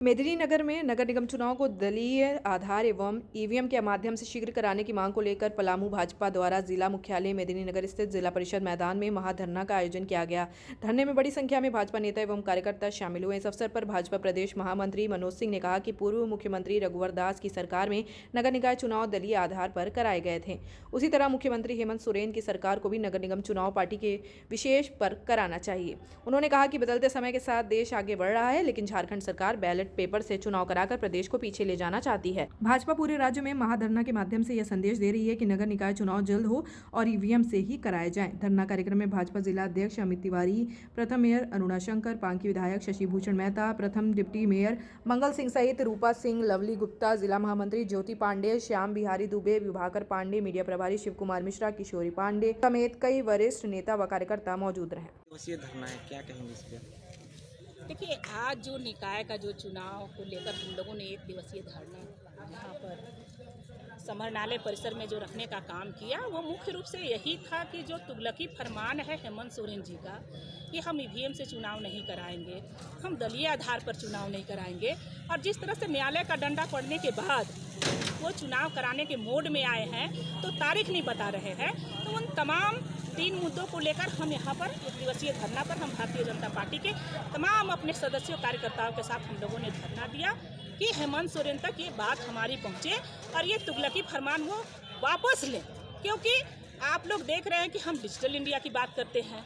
मेदिनीनगर में नगर निगम चुनाव को दलीय आधार एवं ईवीएम के माध्यम से शीघ्र कराने की मांग को लेकर पलामू भाजपा द्वारा जिला मुख्यालय मेदिनीनगर स्थित जिला परिषद मैदान में महाधरना का आयोजन किया गया। धरने में बड़ी संख्या में भाजपा नेता एवं कार्यकर्ता शामिल हुए। इस अवसर पर भाजपा प्रदेश महामंत्री मनोज सिंह ने कहा कि पूर्व मुख्यमंत्री रघुवर दास की सरकार में नगर निकाय चुनाव दलीय आधार पर कराए गए थे। उसी तरह मुख्यमंत्री हेमंत सोरेन की सरकार को भी नगर निगम चुनाव पार्टी के विशेष पर कराना चाहिए। उन्होंने कहा कि बदलते समय के साथ देश आगे बढ़ रहा है, लेकिन झारखंड सरकार बैलेट पेपर से चुनाव कराकर प्रदेश को पीछे ले जाना चाहती है। भाजपा पूरे राज्य में महाधरना के माध्यम से यह संदेश दे रही है कि नगर निकाय चुनाव जल्द हो और ईवीएम से ही कराए जाएं। धरना कार्यक्रम में भाजपा जिला अध्यक्ष अमित तिवारी, प्रथम मेयर अरुणा शंकर, पांकी विधायक शशि भूषण मेहता, प्रथम डिप्टी मेयर मंगल सिंह सहित रूपा सिंह, लवली गुप्ता, जिला महामंत्री ज्योति पांडे, श्याम बिहारी दुबे, विभाकर पांडे, मीडिया प्रभारी शिव कुमार मिश्रा, किशोरी पांडे समेत कई वरिष्ठ नेता व कार्यकर्ता मौजूद रहे। धरना है, क्या कहेंगे इस पर? देखिए, आज जो निकाय का जो चुनाव को लेकर हम लोगों ने 1 दिवसीय धरना यहाँ पर समरनालय परिसर में जो रखने का काम किया, वो मुख्य रूप से यही था कि जो तुगलकी फरमान है हेमंत सोरेन जी का कि हम ईवीएम से चुनाव नहीं कराएंगे, हम दलीय आधार पर चुनाव नहीं कराएंगे, और जिस तरह से न्यायालय का डंडा पड़ने के बाद वो चुनाव कराने के मोड में आए हैं तो तारीख नहीं बता रहे हैं, तो उन तमाम 3 मुद्दों को लेकर हम यहाँ पर 1 दिवसीय धरना पर हम भारतीय जनता पार्टी के तमाम अपने सदस्यों कार्यकर्ताओं के साथ हम लोगों ने धरना दिया कि हेमंत सोरेन तक ये बात हमारी पहुँचे और ये तुगलकी फरमान वो वापस लें। क्योंकि आप लोग देख रहे हैं कि हम डिजिटल इंडिया की बात करते हैं,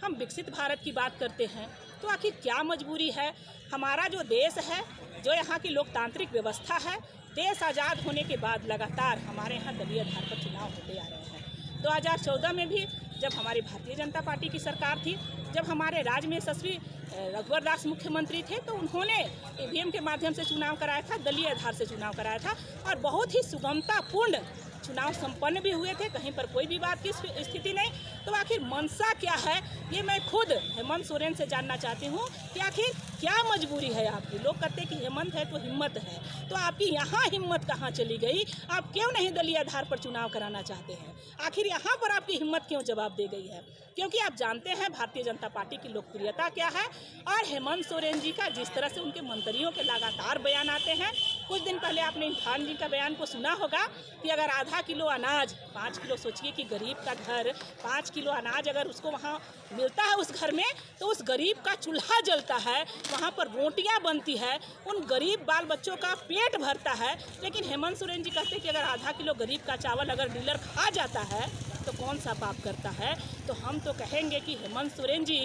हम विकसित भारत की बात करते हैं, तो आखिर क्या मजबूरी है? हमारा जो देश है, जो यहाँ की लोकतांत्रिक व्यवस्था है, देश आज़ाद होने के बाद लगातार हमारे यहाँ दलीय आधार पर चुनाव होते आ रहे हैं। 2014 में भी जब हमारी भारतीय जनता पार्टी की सरकार थी, जब हमारे राज्य में यशस्वी रघुवर दास मुख्यमंत्री थे, तो उन्होंने ईवीएम के माध्यम से चुनाव कराया था, दलीय आधार से चुनाव कराया था और बहुत ही सुगमतापूर्ण चुनाव संपन्न भी हुए थे, कहीं पर कोई भी बात की स्थिति नहीं। तो आखिर मंशा क्या है, ये मैं खुद हेमंत सोरेन से जानना चाहती हूँ कि आखिर क्या मजबूरी है आपकी? लोग कहते हैं कि हेमंत है तो हिम्मत है, तो आपकी यहाँ हिम्मत कहाँ चली गई? आप क्यों नहीं दलीय आधार पर चुनाव कराना चाहते हैं? आखिर यहाँ पर आपकी हिम्मत क्यों जवाब दे गई है? क्योंकि आप जानते हैं भारतीय जनता पार्टी की लोकप्रियता क्या है, और हेमंत सोरेन जी का जिस तरह से उनके मंत्रियों के लगातार बयान आते हैं। कुछ दिन पहले आपने इरफान जी का बयान को सुना होगा कि अगर आधा किलो अनाज 5 किलो, सोचिए कि गरीब का घर 5 किलो अनाज अगर उसको वहाँ मिलता है उस घर में, तो उस गरीब का चूल्हा जलता है, वहाँ पर रोटियाँ बनती है, उन गरीब बाल बच्चों का पेट भरता है। लेकिन हेमंत सोरेन जी कहते हैं कि अगर आधा किलो गरीब का चावल अगर डीलर खा जाता है तो कौन सा पाप करता है? तो हम तो कहेंगे कि हेमंत सोरेन जी,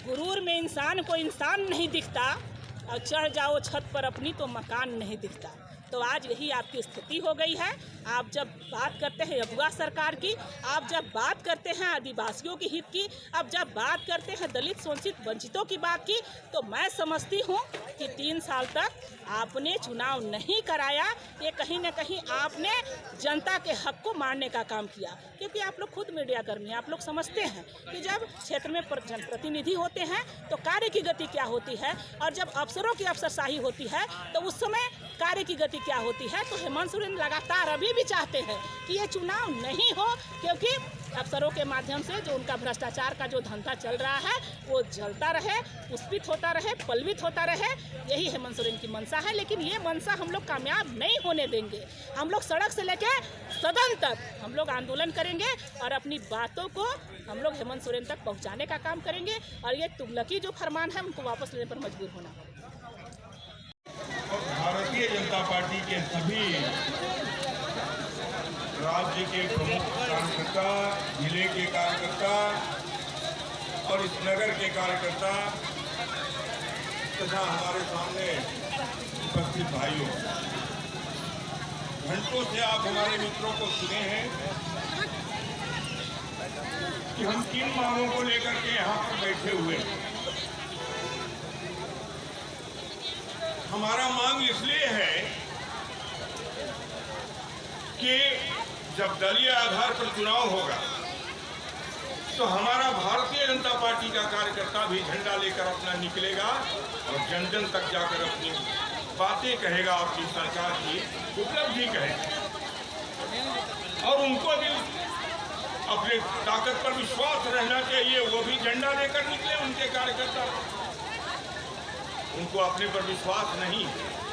गुरूर में इंसान को इंसान नहीं दिखता, और चढ़ जाओ छत पर अपनी तो मकान नहीं दिखता। तो आज यही आपकी स्थिति हो गई है। आप जब बात करते हैं अगुआ सरकार की, आप जब बात करते हैं आदिवासियों के हित की, आप जब बात करते हैं दलित शोषित वंचितों की बात की, तो मैं समझती हूँ कि 3 साल तक आपने चुनाव नहीं कराया। ये कहीं ना कहीं आपने जनता के हक को मारने का काम किया। क्योंकि आप लोग खुद मीडिया कर्मी हैं, आप लोग समझते हैं कि जब क्षेत्र में जनप्रतिनिधि होते हैं तो कार्य की गति क्या होती है, और जब अफसरों की अफसरशाही होती है तो उस समय कार्य की गति क्या होती है। तो हेमंत सोरेन लगातार अभी भी चाहते हैं कि ये चुनाव नहीं हो, क्योंकि अफसरों के माध्यम से जो उनका भ्रष्टाचार का जो धंधा चल रहा है वो जलता रहे, पुष्पित होता रहे, पल्वित होता रहे। यही हेमंत सोरेन की मंशा है। लेकिन ये मंशा हम लोग कामयाब नहीं होने देंगे। हम लोग सड़क से लेके सदन तक हम लोग आंदोलन करेंगे और अपनी बातों को हम लोग हेमंत सोरेन तक पहुँचाने का काम करेंगे, और ये तुगलकी जो फरमान है उनको वापस लेने पर मजबूर होना होगा। भारतीय जनता पार्टी के सभी राज्य के प्रमुख कार्यकर्ता, जिले के कार्यकर्ता और इस नगर के कार्यकर्ता तथा हमारे सामने उपस्थित भाइयों, घंटों से आप हमारे मित्रों को सुने हैं कि हम किन मांगों को लेकर के यहाँ पर बैठे हुए हैं। हमारा मांग इसलिए है कि जब दलीय आधार पर चुनाव होगा तो हमारा भारतीय जनता पार्टी का कार्यकर्ता भी झंडा लेकर अपना निकलेगा और जन जन तक जाकर अपनी बातें कहेगा, अपनी सरकार की उपलब्धि कहेगा, और उनको भी अपने ताकत पर विश्वास रहना चाहिए। वो भी झंडा लेकर निकले, उनके कार्यकर्ता उनको अपने पर विश्वास नहीं है।